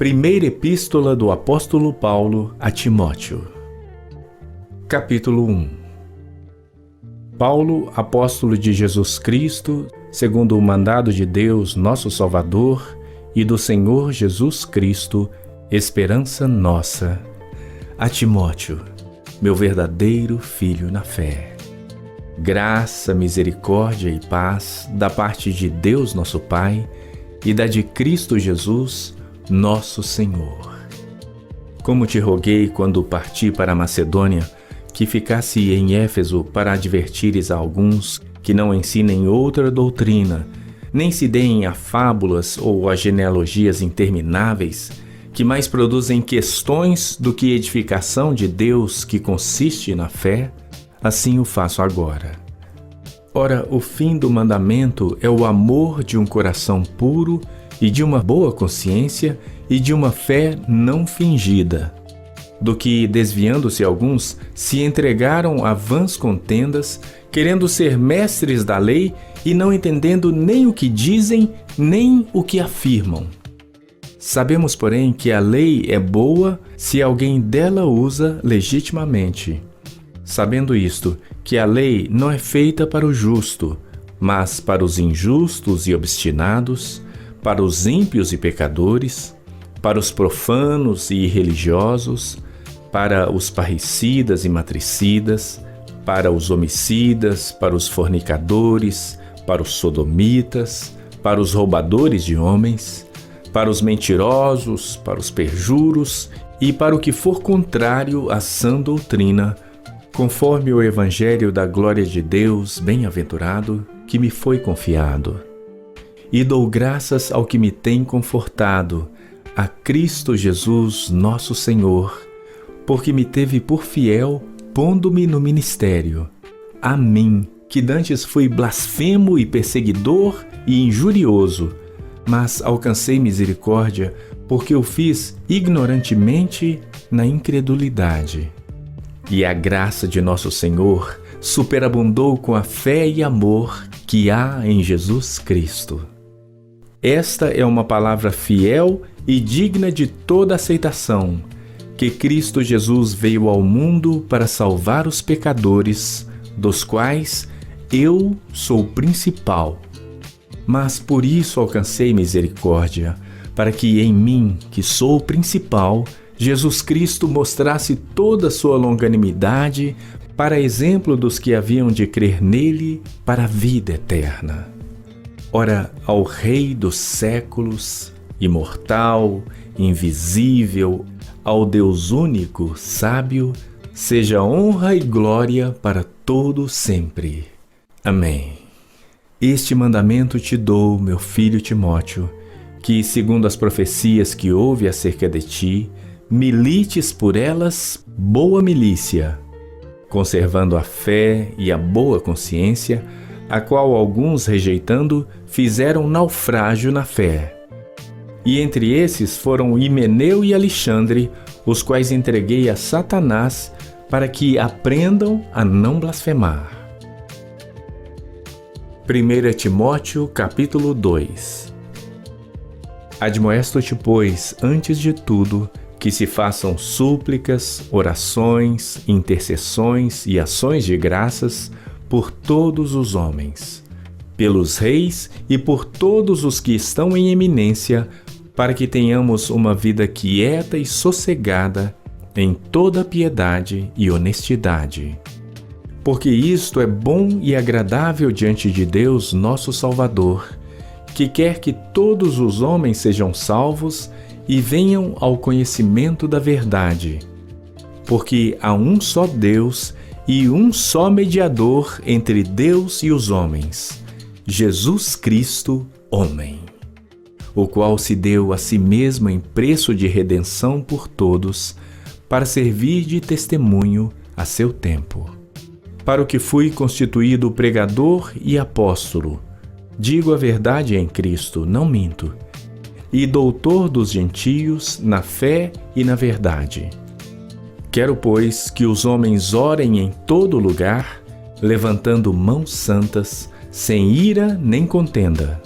Primeira Epístola do Apóstolo Paulo a Timóteo. Capítulo 1. Paulo, apóstolo de Jesus Cristo, segundo o mandado de Deus, nosso Salvador, e do Senhor Jesus Cristo, esperança nossa, a Timóteo, meu verdadeiro filho na fé. Graça, misericórdia e paz da parte de Deus nosso Pai e da de Cristo Jesus, nosso Senhor. Como te roguei quando parti para a Macedônia, que ficasse em Éfeso para advertires a alguns que não ensinem outra doutrina, nem se deem a fábulas ou a genealogias intermináveis, que mais produzem questões do que edificação de Deus que consiste na fé, assim o faço agora. Ora, o fim do mandamento é o amor de um coração puro e de uma boa consciência e de uma fé não fingida, do que, desviando-se alguns, se entregaram a vãs contendas, querendo ser mestres da lei e não entendendo nem o que dizem, nem o que afirmam. Sabemos, porém, que a lei é boa se alguém dela usa legitimamente. Sabendo isto, que a lei não é feita para o justo, mas para os injustos e obstinados, para os ímpios e pecadores, para os profanos e irreligiosos, para os parricidas e matricidas, para os homicidas, para os fornicadores, para os sodomitas, para os roubadores de homens, para os mentirosos, para os perjuros e para o que for contrário à sã doutrina, conforme o evangelho da glória de Deus bem-aventurado que me foi confiado. E dou graças ao que me tem confortado, a Cristo Jesus nosso Senhor, porque me teve por fiel, pondo-me no ministério. A mim, que dantes fui blasfemo e perseguidor e injurioso, mas alcancei misericórdia, porque o fiz ignorantemente na incredulidade. E a graça de nosso Senhor superabundou com a fé e amor que há em Jesus Cristo. Esta é uma palavra fiel e digna de toda aceitação, que Cristo Jesus veio ao mundo para salvar os pecadores, dos quais eu sou o principal. Mas por isso alcancei misericórdia, para que em mim, que sou o principal, Jesus Cristo mostrasse toda a sua longanimidade para exemplo dos que haviam de crer nele para a vida eterna. Ora, ao Rei dos séculos, imortal, invisível, ao Deus único, sábio, seja honra e glória para todo sempre. Amém. Este mandamento te dou, meu filho Timóteo, que, segundo as profecias que houve acerca de ti, milites por elas boa milícia, conservando a fé e a boa consciência, a qual alguns, rejeitando, fizeram naufrágio na fé. E entre esses foram Himeneu e Alexandre, os quais entreguei a Satanás, para que aprendam a não blasfemar. 1 Timóteo, capítulo 2. Admoesto-te, pois, antes de tudo, que se façam súplicas, orações, intercessões e ações de graças por todos os homens, pelos reis e por todos os que estão em eminência, para que tenhamos uma vida quieta e sossegada em toda piedade e honestidade. Porque isto é bom e agradável diante de Deus, nosso Salvador, que quer que todos os homens sejam salvos e venham ao conhecimento da verdade. Porque há um só Deus e um só mediador entre Deus e os homens, Jesus Cristo, homem, o qual se deu a si mesmo em preço de redenção por todos, para servir de testemunho a seu tempo. Para o que fui constituído pregador e apóstolo, digo a verdade em Cristo, não minto, e doutor dos gentios na fé e na verdade. Quero, pois, que os homens orem em todo lugar, levantando mãos santas, sem ira nem contenda.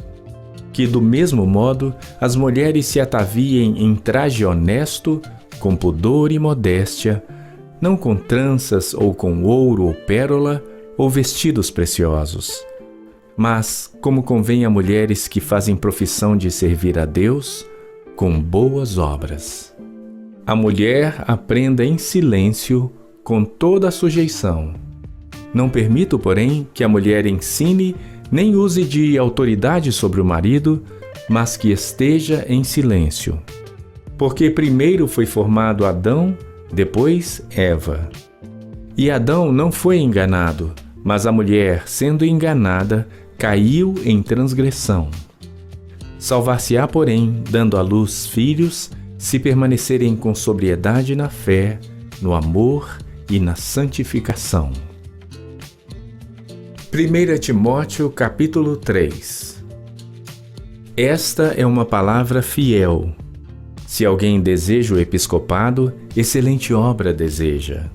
que, do mesmo modo, as mulheres se ataviem em traje honesto, com pudor e modéstia, não com tranças ou com ouro ou pérola ou vestidos preciosos, mas, como convém a mulheres que fazem profissão de servir a Deus, com boas obras. A mulher aprenda em silêncio, com toda a sujeição. Não permito, porém, que a mulher ensine nem use de autoridade sobre o marido, mas que esteja em silêncio. Porque primeiro foi formado Adão, depois Eva. E Adão não foi enganado, mas a mulher, sendo enganada, caiu em transgressão. Salvar-se-á, porém, dando à luz filhos, se permanecerem com sobriedade na fé, no amor e na santificação. 1 Timóteo capítulo 3. Esta é uma palavra fiel. Se alguém deseja o episcopado, excelente obra deseja.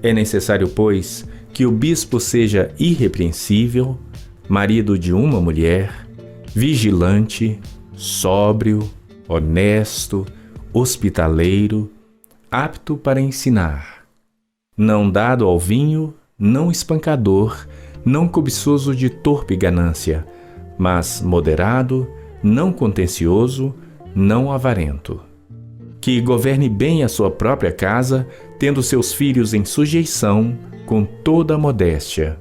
É necessário, pois, que o bispo seja irrepreensível, marido de uma mulher, vigilante, sóbrio, honesto, hospitaleiro, apto para ensinar, não dado ao vinho, não espancador, não cobiçoso de torpe ganância, mas moderado, não contencioso, não avarento. Que governe bem a sua própria casa, tendo seus filhos em sujeição, com toda a modéstia.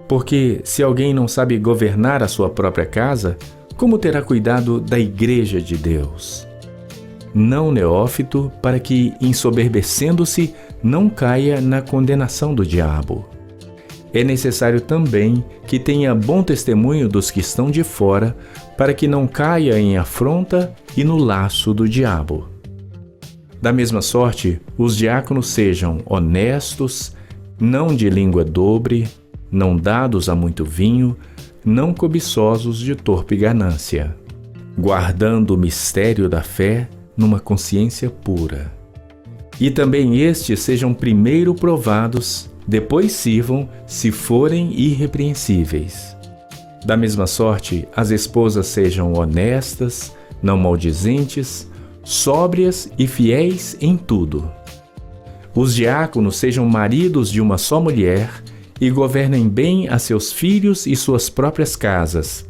Porque se alguém não sabe governar a sua própria casa, como terá cuidado da igreja de Deus? Não neófito, para que, ensoberbecendo-se, não caia na condenação do diabo. É necessário também que tenha bom testemunho dos que estão de fora, para que não caia em afronta e no laço do diabo. Da mesma sorte, os diáconos sejam honestos, não de língua dobre, não dados a muito vinho, não cobiçosos de torpe ganância, guardando o mistério da fé numa consciência pura. E também estes sejam primeiro provados, depois sirvam, se forem irrepreensíveis. Da mesma sorte, as esposas sejam honestas, não maldizentes, sóbrias e fiéis em tudo. Os diáconos sejam maridos de uma só mulher e governem bem a seus filhos e suas próprias casas,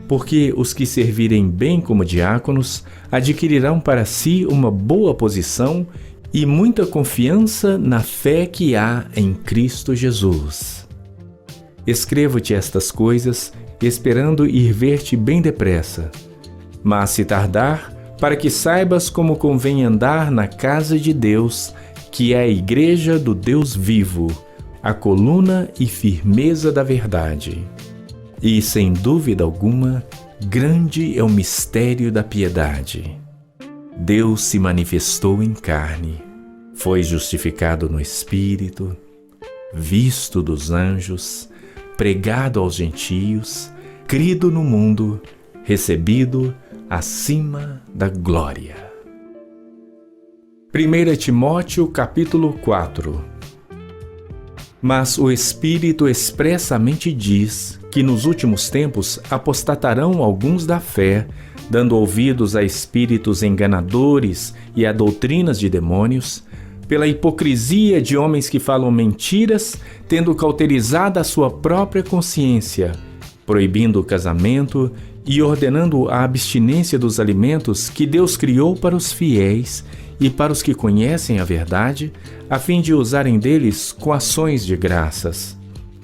porque os que servirem bem como diáconos adquirirão para si uma boa posição e muita confiança na fé que há em Cristo Jesus. Escrevo-te estas coisas, esperando ir ver-te bem depressa. Mas se tardar, para que saibas como convém andar na casa de Deus, que é a igreja do Deus vivo, a coluna e firmeza da verdade. E, sem dúvida alguma, grande é o mistério da piedade. Deus se manifestou em carne, foi justificado no Espírito, visto dos anjos, pregado aos gentios, crido no mundo, recebido acima da glória. 1 Timóteo capítulo 4. Mas o Espírito expressamente diz que nos últimos tempos apostatarão alguns da fé, dando ouvidos a espíritos enganadores e a doutrinas de demônios, pela hipocrisia de homens que falam mentiras, tendo cauterizada a sua própria consciência, proibindo o casamento e ordenando a abstinência dos alimentos que Deus criou para os fiéis e para os que conhecem a verdade, a fim de usarem deles com ações de graças.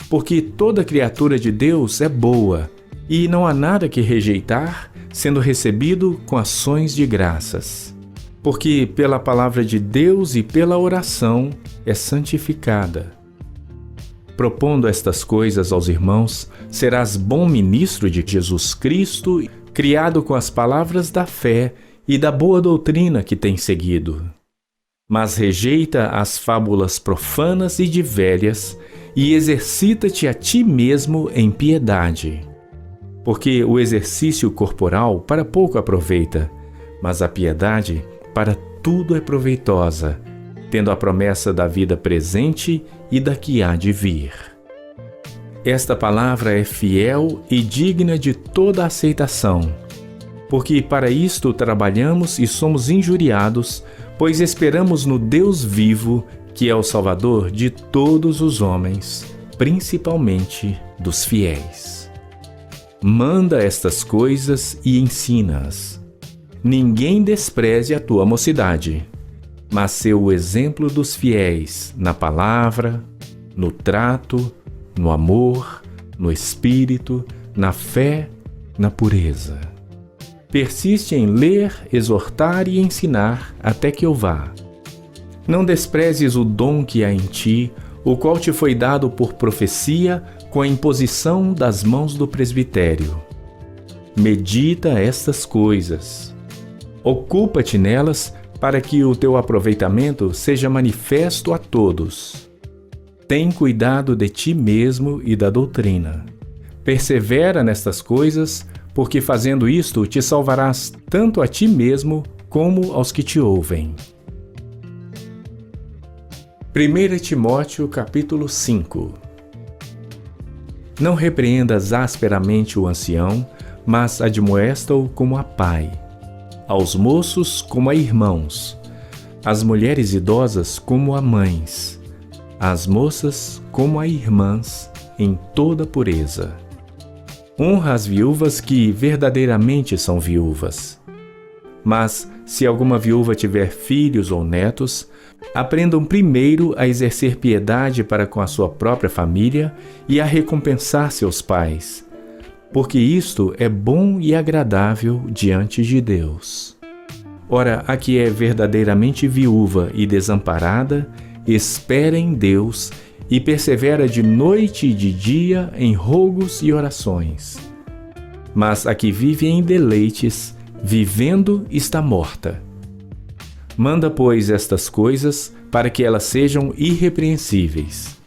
Porque toda criatura de Deus é boa, e não há nada que rejeitar, sendo recebido com ações de graças. Porque pela palavra de Deus e pela oração é santificada. Propondo estas coisas aos irmãos, serás bom ministro de Jesus Cristo, criado com as palavras da fé e da boa doutrina que tens seguido. Mas rejeita as fábulas profanas e de velhas, e exercita-te a ti mesmo em piedade. Porque o exercício corporal para pouco aproveita, mas a piedade para tudo é proveitosa, tendo a promessa da vida presente e da que há de vir. Esta palavra é fiel e digna de toda aceitação, porque para isto trabalhamos e somos injuriados, pois esperamos no Deus vivo, que é o Salvador de todos os homens, principalmente dos fiéis. Manda estas coisas e ensina-as. Ninguém despreze a tua mocidade, mas sê o exemplo dos fiéis na palavra, no trato, no amor, no espírito, na fé, na pureza. Persiste em ler, exortar e ensinar até que eu vá. Não desprezes o dom que há em ti, o qual te foi dado por profecia com a imposição das mãos do presbitério. Medita estas coisas. Ocupa-te nelas para que o teu aproveitamento seja manifesto a todos. Tem cuidado de ti mesmo e da doutrina. Persevera nestas coisas, porque fazendo isto te salvarás tanto a ti mesmo como aos que te ouvem. 1 Timóteo capítulo 5. Não repreendas asperamente o ancião, mas admoesta-o como a pai, aos moços como a irmãos, às mulheres idosas como a mães, às moças como a irmãs, em toda pureza. Honra as viúvas que verdadeiramente são viúvas. Mas, se alguma viúva tiver filhos ou netos, aprendam primeiro a exercer piedade para com a sua própria família e a recompensar seus pais, porque isto é bom e agradável diante de Deus. Ora, a que é verdadeiramente viúva e desamparada, espera em Deus e persevera de noite e de dia em rogos e orações. Mas a que vive em deleites, vivendo está morta. Manda, pois, estas coisas para que elas sejam irrepreensíveis.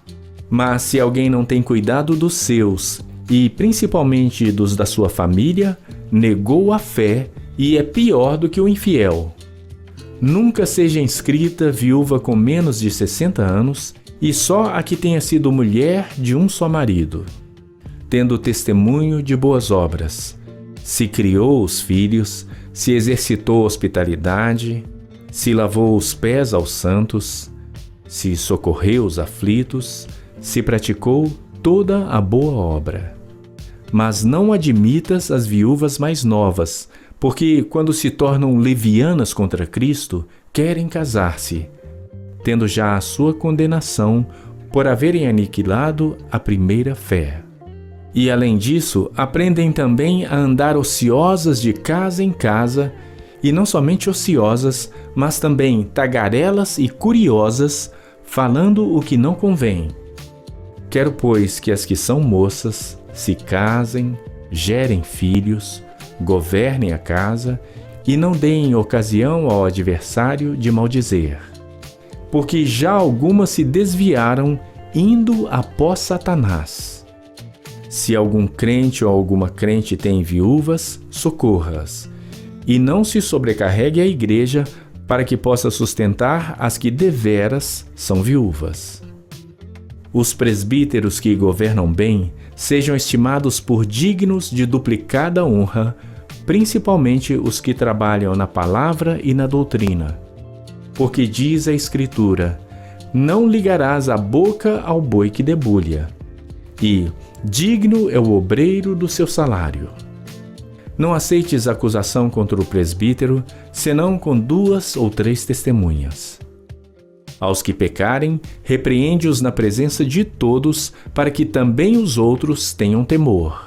Mas se alguém não tem cuidado dos seus, e principalmente dos da sua família, negou a fé e é pior do que o infiel. Nunca seja inscrita viúva com menos de 60 anos, e só a que tenha sido mulher de um só marido, tendo testemunho de boas obras, se criou os filhos, se exercitou hospitalidade, se lavou os pés aos santos, se socorreu os aflitos, se praticou toda a boa obra. Mas não admitas as viúvas mais novas, porque quando se tornam levianas contra Cristo, querem casar-se, tendo já a sua condenação por haverem aniquilado a primeira fé. E além disso, aprendem também a andar ociosas de casa em casa, e não somente ociosas, mas também tagarelas e curiosas, falando o que não convém. Quero, pois, que as que são moças se casem, gerem filhos, governem a casa e não deem ocasião ao adversário de maldizer. Porque já algumas se desviaram, indo após Satanás. Se algum crente ou alguma crente tem viúvas, socorra-as, e não se sobrecarregue a igreja para que possa sustentar as que deveras são viúvas. Os presbíteros que governam bem sejam estimados por dignos de duplicada honra, principalmente os que trabalham na palavra e na doutrina. Porque diz a Escritura: não ligarás a boca ao boi que debulha, e digno é o obreiro do seu salário. Não aceites acusação contra o presbítero, senão com 2 ou 3 testemunhas. Aos que pecarem, repreende-os na presença de todos, para que também os outros tenham temor.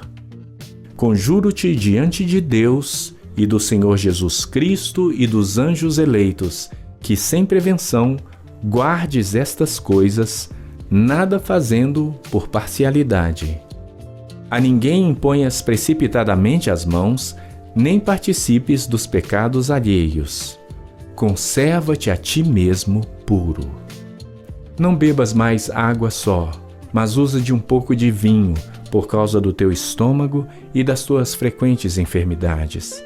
Conjuro-te diante de Deus e do Senhor Jesus Cristo e dos anjos eleitos, que sem prevenção guardes estas coisas, nada fazendo por parcialidade. A ninguém imponhas precipitadamente as mãos, nem participes dos pecados alheios. Conserva-te a ti mesmo puro. Não bebas mais água só, mas usa de um pouco de vinho, por causa do teu estômago e das tuas frequentes enfermidades.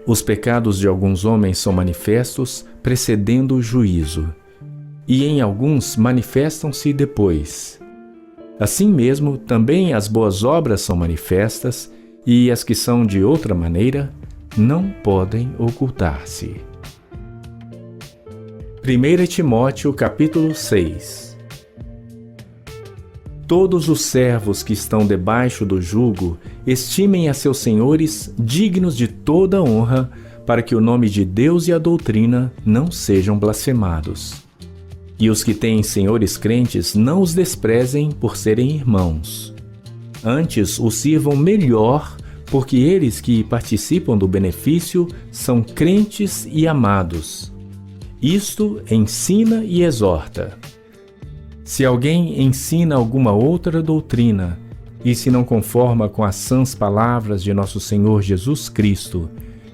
Os pecados de alguns homens são manifestos, precedendo o juízo, e em alguns manifestam-se depois. Assim mesmo, também as boas obras são manifestas, e as que são de outra maneira não podem ocultar-se. 1 Timóteo capítulo 6. Todos os servos que estão debaixo do jugo estimem a seus senhores dignos de toda honra, para que o nome de Deus e a doutrina não sejam blasfemados. E os que têm senhores crentes não os desprezem por serem irmãos. Antes os sirvam melhor, porque eles que participam do benefício são crentes e amados. Isto ensina e exorta. Se alguém ensina alguma outra doutrina, e se não conforma com as sãs palavras de nosso Senhor Jesus Cristo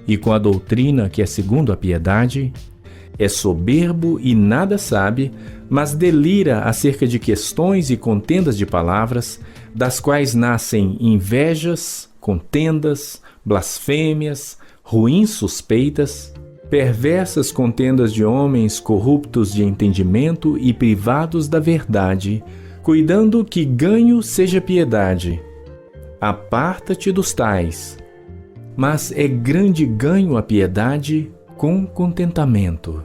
e com a doutrina que é segundo a piedade, é soberbo e nada sabe, mas delira acerca de questões e contendas de palavras, das quais nascem invejas, contendas, blasfêmias, ruins suspeitas, perversas contendas de homens corruptos de entendimento e privados da verdade, cuidando que ganho seja piedade. Aparta-te dos tais. Mas é grande ganho a piedade com contentamento.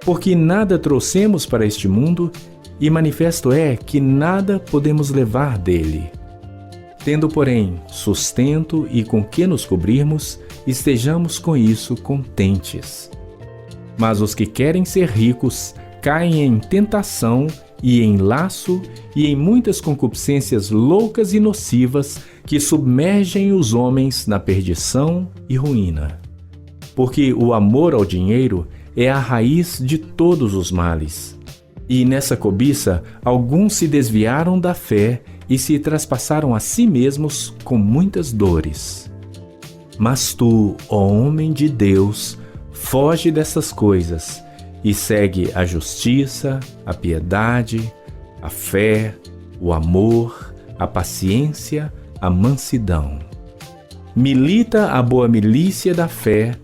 Porque nada trouxemos para este mundo, e manifesto é que nada podemos levar dele. Tendo, porém, sustento e com que nos cobrirmos, estejamos com isso contentes. Mas os que querem ser ricos caem em tentação e em laço e em muitas concupiscências loucas e nocivas que submergem os homens na perdição e ruína. Porque o amor ao dinheiro é a raiz de todos os males. E nessa cobiça, alguns se desviaram da fé e se traspassaram a si mesmos com muitas dores. Mas tu, ó homem de Deus, foge dessas coisas e segue a justiça, a piedade, a fé, o amor, a paciência, a mansidão. Milita a boa milícia da fé,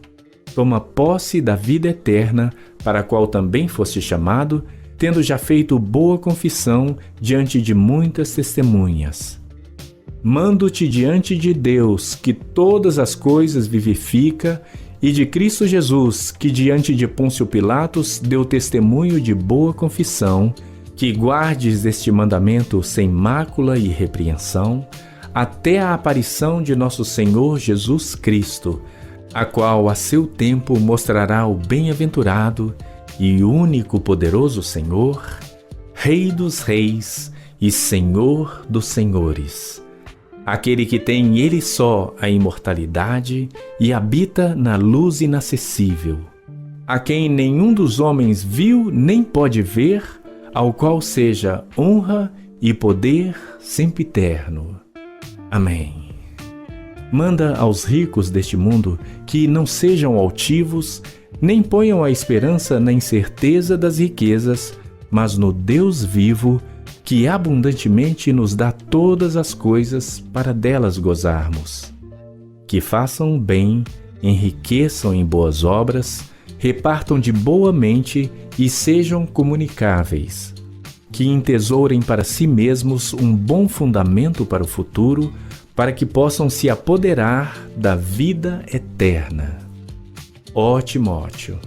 toma posse da vida eterna, para a qual também foste chamado, tendo já feito boa confissão diante de muitas testemunhas. Mando-te diante de Deus, que todas as coisas vivifica, e de Cristo Jesus, que diante de Pôncio Pilatos deu testemunho de boa confissão, que guardes este mandamento sem mácula e repreensão, até a aparição de nosso Senhor Jesus Cristo, a qual a seu tempo mostrará o bem-aventurado e único poderoso Senhor, Rei dos reis e Senhor dos senhores, aquele que tem Ele só a imortalidade e habita na luz inacessível, a quem nenhum dos homens viu nem pode ver, ao qual seja honra e poder sempiterno. Amém. Manda aos ricos deste mundo que não sejam altivos, nem ponham a esperança na incerteza das riquezas, mas no Deus vivo, que abundantemente nos dá todas as coisas para delas gozarmos. Que façam bem, enriqueçam em boas obras, repartam de boa mente e sejam comunicáveis. Que entesourem para si mesmos um bom fundamento para o futuro, para que possam se apoderar da vida eterna. Ó Timóteo,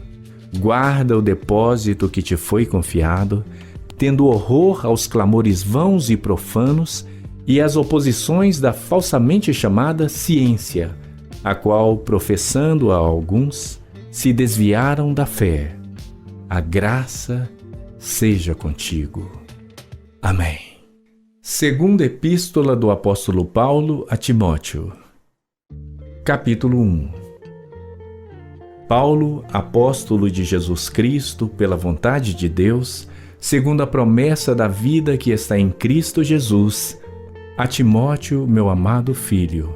guarda o depósito que te foi confiado, tendo horror aos clamores vãos e profanos e às oposições da falsamente chamada ciência, a qual, professando a alguns, se desviaram da fé. A graça seja contigo. Amém. Segunda Epístola do Apóstolo Paulo a Timóteo. Capítulo 1. Paulo, apóstolo de Jesus Cristo, pela vontade de Deus, segundo a promessa da vida que está em Cristo Jesus, a Timóteo, meu amado filho.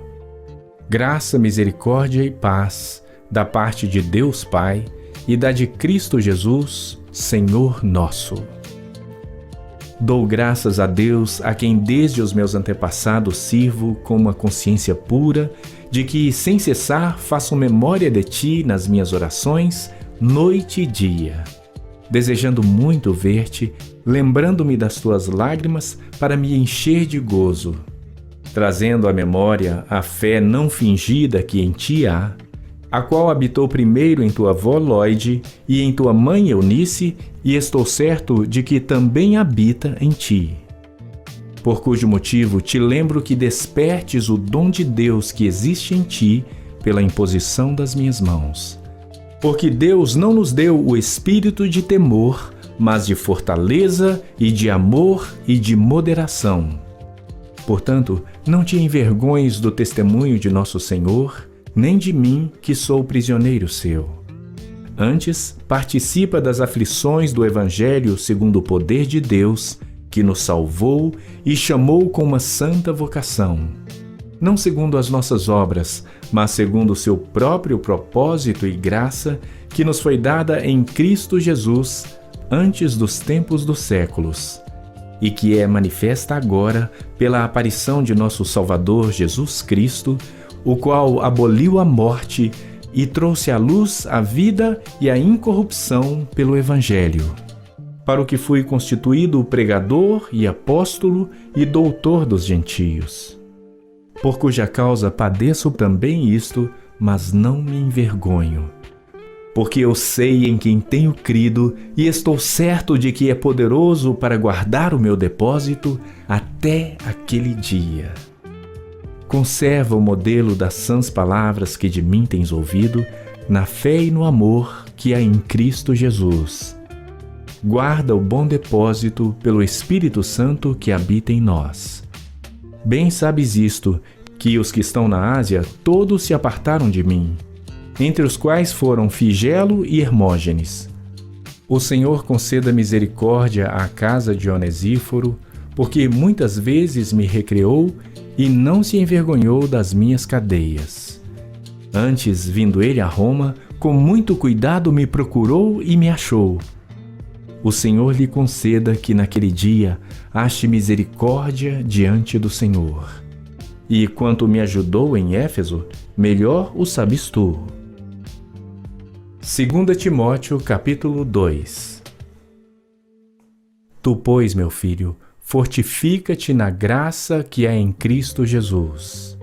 Graça, misericórdia e paz, da parte de Deus Pai e da de Cristo Jesus, Senhor nosso. Dou graças a Deus, a quem desde os meus antepassados sirvo com uma consciência pura, de que, sem cessar, faço memória de ti nas minhas orações, noite e dia. desejando muito ver-te, lembrando-me das tuas lágrimas para me encher de gozo, trazendo à memória a fé não fingida que em ti há, a qual habitou primeiro em tua avó Lóide e em tua mãe Eunice, e estou certo de que também habita em ti. Por cujo motivo te lembro que despertes o dom de Deus que existe em ti pela imposição das minhas mãos. Porque Deus não nos deu o espírito de temor, mas de fortaleza e de amor e de moderação. Portanto, não te envergonhes do testemunho de nosso Senhor, nem de mim, que sou prisioneiro seu. Antes, participa das aflições do Evangelho segundo o poder de Deus, que nos salvou e chamou com uma santa vocação. Não segundo as nossas obras, mas segundo o seu próprio propósito e graça, que nos foi dada em Cristo Jesus, antes dos tempos dos séculos, e que é manifesta agora pela aparição de nosso Salvador Jesus Cristo, o qual aboliu a morte e trouxe à luz a vida e a incorrupção pelo Evangelho, para o que fui constituído pregador e apóstolo e doutor dos gentios. Por cuja causa padeço também isto, mas não me envergonho. Porque eu sei em quem tenho crido e estou certo de que é poderoso para guardar o meu depósito até aquele dia. Conserva o modelo das sãs palavras que de mim tens ouvido, na fé e no amor que há em Cristo Jesus. Guarda o bom depósito pelo Espírito Santo que habita em nós. Bem sabes isto, que os que estão na Ásia todos se apartaram de mim, entre os quais foram Figelo e Hermógenes. O Senhor conceda misericórdia à casa de Onesíforo, porque muitas vezes me recreou e não se envergonhou das minhas cadeias. Antes, vindo ele a Roma, com muito cuidado me procurou e me achou. O Senhor lhe conceda que naquele dia ache misericórdia diante do Senhor. E quanto me ajudou em Éfeso, melhor o sabes tu. 2 Timóteo, capítulo 2. Tu, pois, meu filho, fortifica-te na graça que há em Cristo Jesus.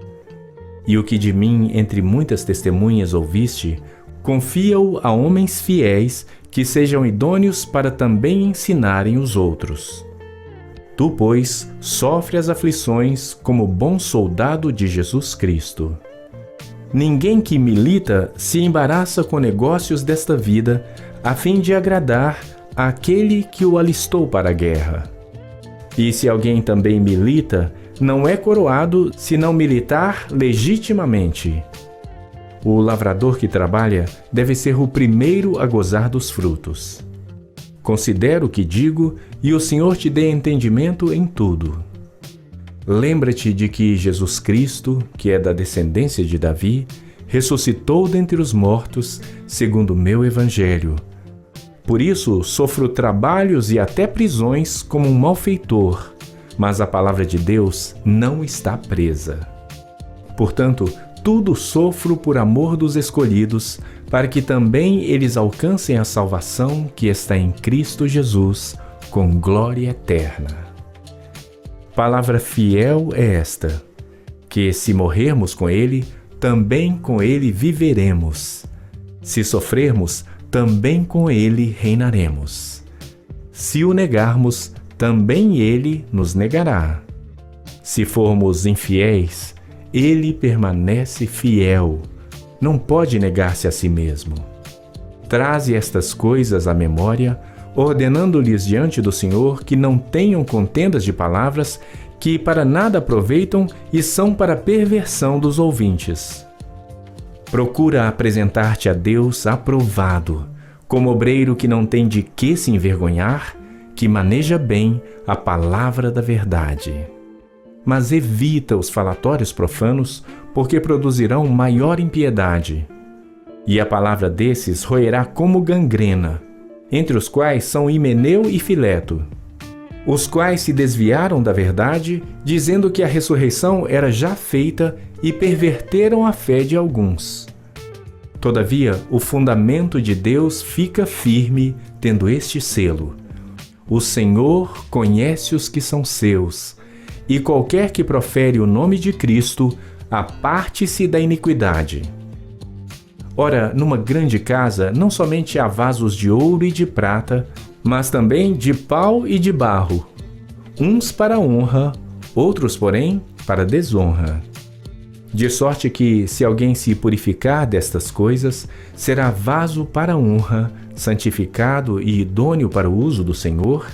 E o que de mim, entre muitas testemunhas, ouviste, confia-o a homens fiéis que sejam idôneos para também ensinarem os outros. Tu, pois, sofre as aflições como bom soldado de Jesus Cristo. Ninguém que milita se embaraça com negócios desta vida, a fim de agradar àquele que o alistou para a guerra. E se alguém também milita, não é coroado se não militar legitimamente. O lavrador que trabalha deve ser o primeiro a gozar dos frutos. Considera o que digo, e o Senhor te dê entendimento em tudo. Lembra-te de que Jesus Cristo, que é da descendência de Davi, ressuscitou dentre os mortos, segundo o meu evangelho. Por isso sofro trabalhos e até prisões como um malfeitor, mas a palavra de Deus não está presa. Portanto, tudo sofro por amor dos escolhidos, para que também eles alcancem a salvação que está em Cristo Jesus, com glória eterna. Palavra fiel é esta, que se morrermos com Ele, também com Ele viveremos. Se sofrermos, também com Ele reinaremos. Se o negarmos, também Ele nos negará. Se formos infiéis, Ele permanece fiel, não pode negar-se a si mesmo. Traze estas coisas à memória, ordenando-lhes diante do Senhor que não tenham contendas de palavras que para nada aproveitam e são para perversão dos ouvintes. Procura apresentar-te a Deus aprovado, como obreiro que não tem de que se envergonhar, que maneja bem a palavra da verdade. Mas evita os falatórios profanos, porque produzirão maior impiedade. E a palavra desses roerá como gangrena, entre os quais são Himeneu e Fileto, os quais se desviaram da verdade, dizendo que a ressurreição era já feita e perverteram a fé de alguns. Todavia, o fundamento de Deus fica firme, tendo este selo: o Senhor conhece os que são seus, e qualquer que profere o nome de Cristo, aparte-se da iniquidade. Ora, numa grande casa, não somente há vasos de ouro e de prata, mas também de pau e de barro, uns para honra, outros, porém, para desonra. De sorte que, se alguém se purificar destas coisas, será vaso para honra, santificado e idôneo para o uso do Senhor,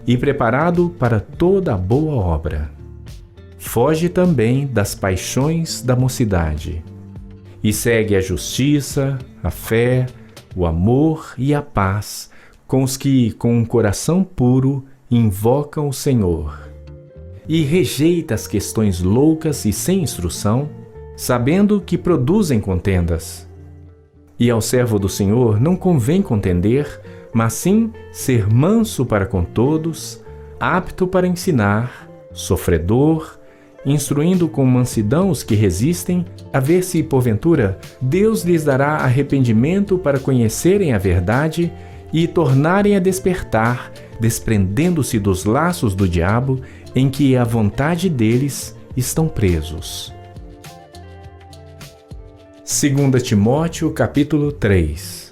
e preparado para toda a boa obra. Foge também das paixões da mocidade, e segue a justiça, a fé, o amor e a paz com os que, com um coração puro, invocam o Senhor. E rejeita as questões loucas e sem instrução, sabendo que produzem contendas. E ao servo do Senhor não convém contender, mas sim ser manso para com todos, apto para ensinar, sofredor, instruindo com mansidão os que resistem, a ver se, porventura, Deus lhes dará arrependimento para conhecerem a verdade e tornarem a despertar, desprendendo-se dos laços do diabo, em que a vontade deles estão presos. 2 Timóteo, capítulo 3.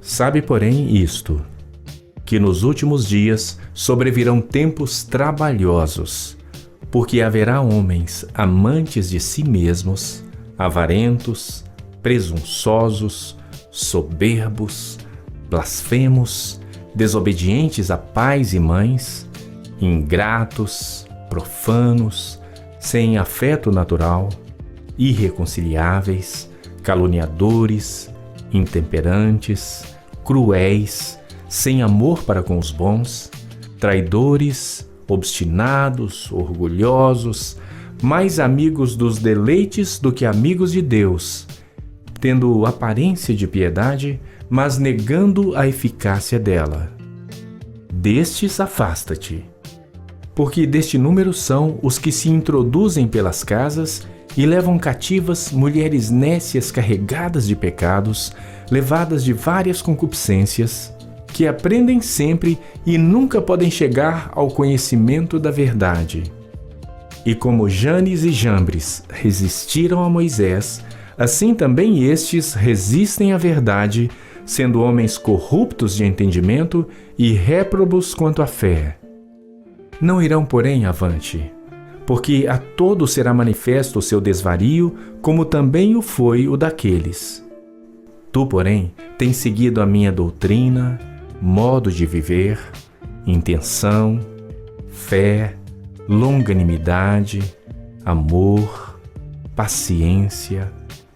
Sabe, porém, isto, que nos últimos dias sobrevirão tempos trabalhosos, porque haverá homens amantes de si mesmos, avarentos, presunçosos, soberbos, blasfemos, desobedientes a pais e mães, ingratos, profanos, sem afeto natural, irreconciliáveis, caluniadores, intemperantes, cruéis, sem amor para com os bons, traidores, obstinados, orgulhosos, mais amigos dos deleites do que amigos de Deus, tendo aparência de piedade, mas negando a eficácia dela. Destes afasta-te, porque deste número são os que se introduzem pelas casas e levam cativas mulheres nécias carregadas de pecados, levadas de várias concupiscências, que aprendem sempre e nunca podem chegar ao conhecimento da verdade. E como Janes e Jambres resistiram a Moisés, assim também estes resistem à verdade, sendo homens corruptos de entendimento e réprobos quanto à fé. Não irão, porém, avante, porque a todos será manifesto o seu desvario, como também o foi o daqueles. Tu, porém, tens seguido a minha doutrina, modo de viver, intenção, fé, longanimidade, amor, paciência,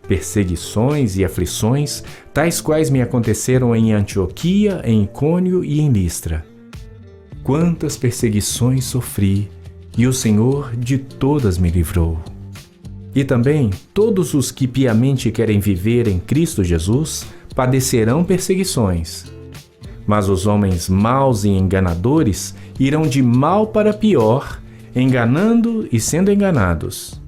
perseguições e aflições, tais quais me aconteceram em Antioquia, em Icônio e em Listra. Quantas perseguições sofri, e o Senhor de todas me livrou. E também todos os que piamente querem viver em Cristo Jesus padecerão perseguições. Mas os homens maus e enganadores irão de mal para pior, enganando e sendo enganados.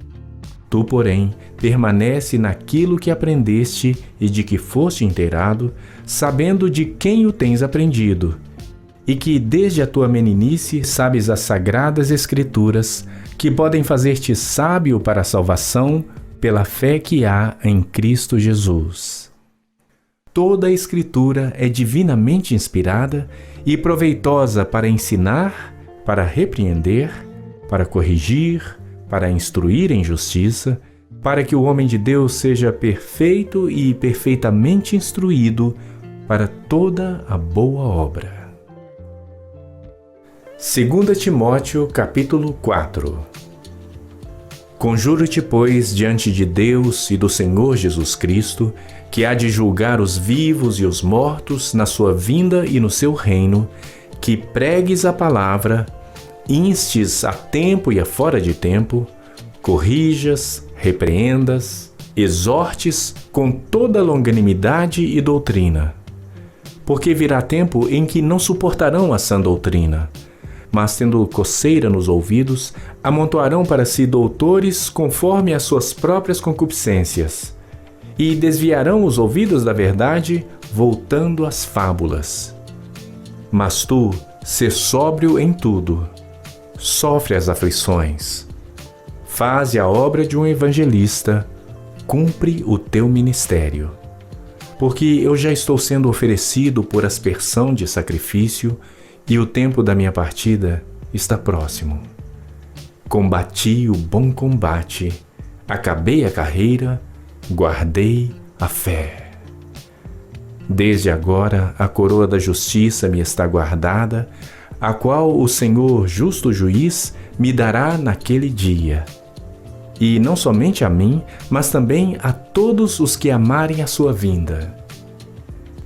Tu, porém, permanece naquilo que aprendeste e de que foste inteirado, sabendo de quem o tens aprendido, e que desde a tua meninice sabes as sagradas Escrituras, que podem fazer-te sábio para a salvação pela fé que há em Cristo Jesus. Toda a Escritura é divinamente inspirada e proveitosa para ensinar, para repreender, para corrigir, para instruir em justiça, para que o homem de Deus seja perfeito e perfeitamente instruído para toda a boa obra. 2 Timóteo, capítulo 4. Conjuro-te, pois, diante de Deus e do Senhor Jesus Cristo, que há de julgar os vivos e os mortos na sua vinda e no seu reino, que pregues a palavra, instes a tempo e a fora de tempo, corrijas, repreendas, exortes com toda longanimidade e doutrina. Porque virá tempo em que não suportarão a sã doutrina, mas tendo coceira nos ouvidos, amontoarão para si doutores conforme as suas próprias concupiscências, e desviarão os ouvidos da verdade, voltando às fábulas. Mas tu, sê sóbrio em tudo, sofre as aflições, faze a obra de um evangelista, cumpre o teu ministério. Porque eu já estou sendo oferecido por aspersão de sacrifício e o tempo da minha partida está próximo. Combati o bom combate, acabei a carreira, guardei a fé. Desde agora a coroa da justiça me está guardada, a qual o Senhor, justo juiz, me dará naquele dia. E não somente a mim, mas também a todos os que amarem a sua vinda.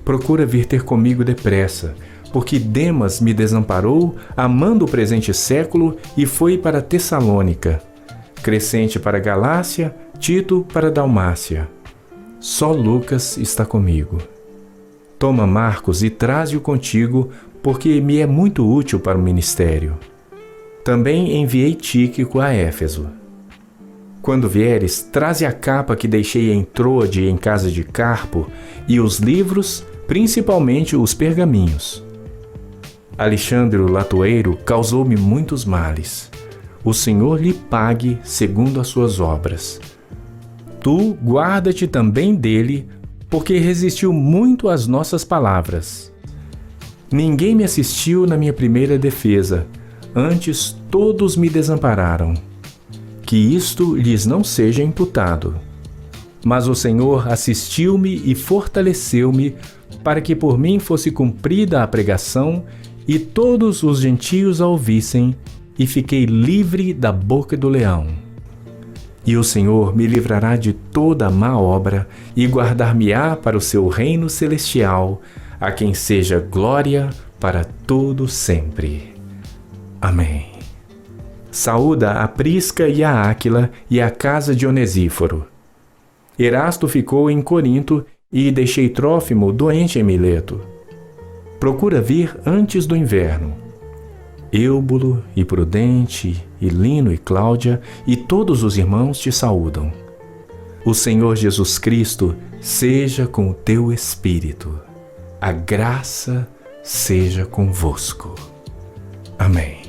Procura vir ter comigo depressa, porque Demas me desamparou, amando o presente século, e foi para Tessalônica. Crescente para Galácia, Tito para Dalmácia. Só Lucas está comigo. Toma Marcos e traze-o contigo, porque me é muito útil para o ministério. Também enviei Tíquico a Éfeso. Quando vieres, traze a capa que deixei em Troade em casa de Carpo e os livros, principalmente os pergaminhos. Alexandre o latoeiro causou-me muitos males. O Senhor lhe pague segundo as suas obras. Tu guarda-te também dele, porque resistiu muito às nossas palavras. Ninguém me assistiu na minha primeira defesa, antes todos me desampararam. Que isto lhes não seja imputado. Mas o Senhor assistiu-me e fortaleceu-me, para que por mim fosse cumprida a pregação, e todos os gentios a ouvissem, e fiquei livre da boca do leão. E o Senhor me livrará de toda a má obra, e guardar-me-á para o seu reino celestial, a quem seja glória para todo sempre. Amém. Saúda a Prisca e a Áquila e a casa de Onesíforo. Erasto ficou em Corinto e deixei Trófimo doente em Mileto. Procura vir antes do inverno. Eúbulo e Prudente e Lino e Cláudia e todos os irmãos te saúdam. O Senhor Jesus Cristo seja com o teu espírito. A graça seja convosco. Amém.